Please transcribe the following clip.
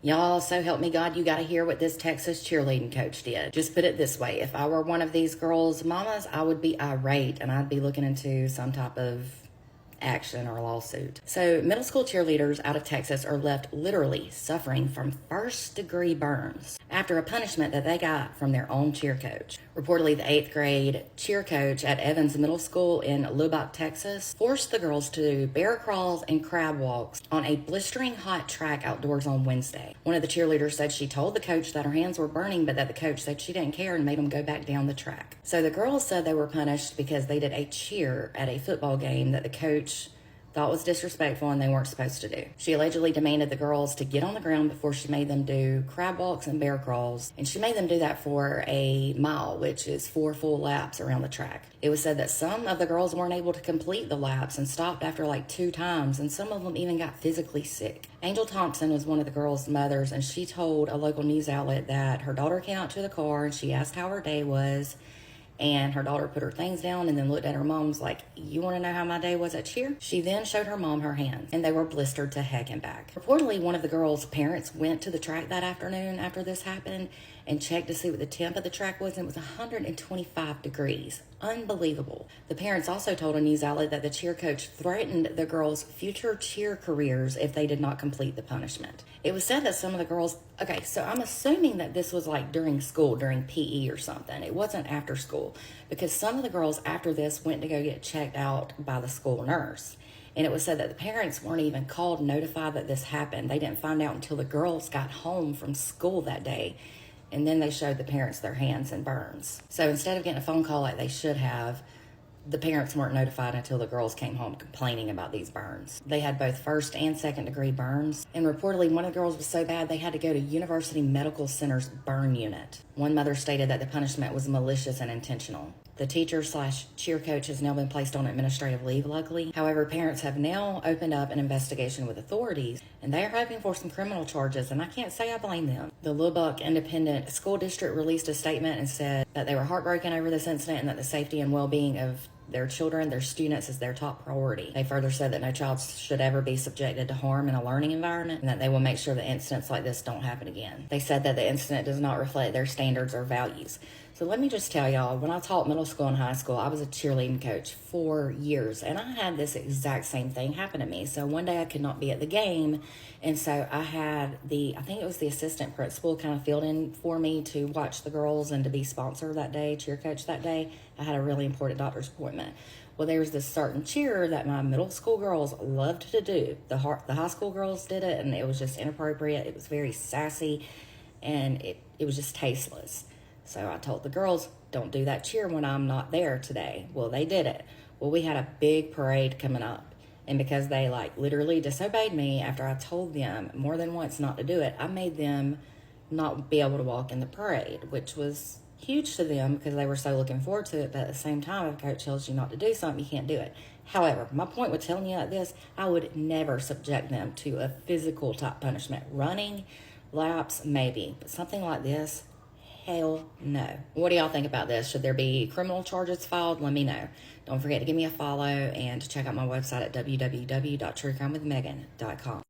Y'all, so help me God, you got to hear what this Texas cheerleading coach did. Just put it this way. If I were one of these girls' mamas, I would be irate and I'd be looking into some type of action or lawsuit. So middle school cheerleaders out of Texas are left literally suffering from first-degree burns after a punishment that they got from their own cheer coach. Reportedly, the 8th grade cheer coach at Evans Middle School in Lubbock, Texas, forced the girls to do bear crawls and crab walks on a blistering hot track outdoors on Wednesday. One of the cheerleaders said she told the coach that her hands were burning, but that the coach said she didn't care and made them go back down the track. So the girls said they were punished because they did a cheer at a football game that the coach thought was disrespectful and they weren't supposed to do. She allegedly demanded the girls to get on the ground before she made them do crab walks and bear crawls, and she made them do that for a mile, which is 4 full laps around the track. It was said that some of the girls weren't able to complete the laps and stopped after like 2 times, and some of them even got physically sick. Angel Thompson was one of the girls' mothers, and she told a local news outlet that her daughter came out to the car and she asked how her day was. And her daughter put her things down and then looked at her mom, was like, "You want to know how my day was at cheer?" She then showed her mom her hands, and they were blistered to heck and back. Reportedly, one of the girls' parents went to the track that afternoon after this happened and checked to see what the temp of the track was, and it was 125 degrees. Unbelievable. The parents also told a news outlet that the cheer coach threatened the girls' future cheer careers if they did not complete the punishment. It was said that some of the girls, okay, so I'm assuming that this was like during school, during PE or something. It wasn't after school, because some of the girls after this went to go get checked out by the school nurse. And it was said that the parents weren't even called, notified that this happened. They didn't find out until the girls got home from school that day. And then they showed the parents their hands and burns. So instead of getting a phone call like they should have, the parents weren't notified until the girls came home complaining about these burns. They had both first and second degree burns. And reportedly, one of the girls was so bad they had to go to University Medical Center's burn unit. One mother stated that the punishment was malicious and intentional. The teacher/cheer coach has now been placed on administrative leave, luckily. However, parents have now opened up an investigation with authorities, and they are hoping for some criminal charges, and I can't say I blame them. The Lubbock Independent School District released a statement and said that they were heartbroken over this incident and that the safety and well-being of their children, their students, is their top priority. They further said that no child should ever be subjected to harm in a learning environment, and that they will make sure that incidents like this don't happen again. They said that the incident does not reflect their standards or values. So let me just tell y'all, when I taught middle school and high school, I was a cheerleading coach for years, and I had this exact same thing happen to me. So one day I could not be at the game, and so I had I think it was the assistant principal kind of filled in for me to watch the girls and to be sponsor that day, cheer coach that day. I had a really important doctor's appointment. Well, there's this certain cheer that my middle school girls loved to do. The high school girls did it, and it was just inappropriate. It was very sassy, and it was just tasteless. So I told the girls, don't do that cheer when I'm not there today. Well, they did it. Well, we had a big parade coming up. And because they literally disobeyed me after I told them more than once not to do it, I made them not be able to walk in the parade, which was huge to them because they were so looking forward to it. But at the same time, if a coach tells you not to do something, you can't do it. However, my point with telling you like this, I would never subject them to a physical type punishment. Running, laps, maybe. But something like this, hell no. What do y'all think about this? Should there be criminal charges filed? Let me know. Don't forget to give me a follow and to check out my website at www.truecrimewithmegan.com.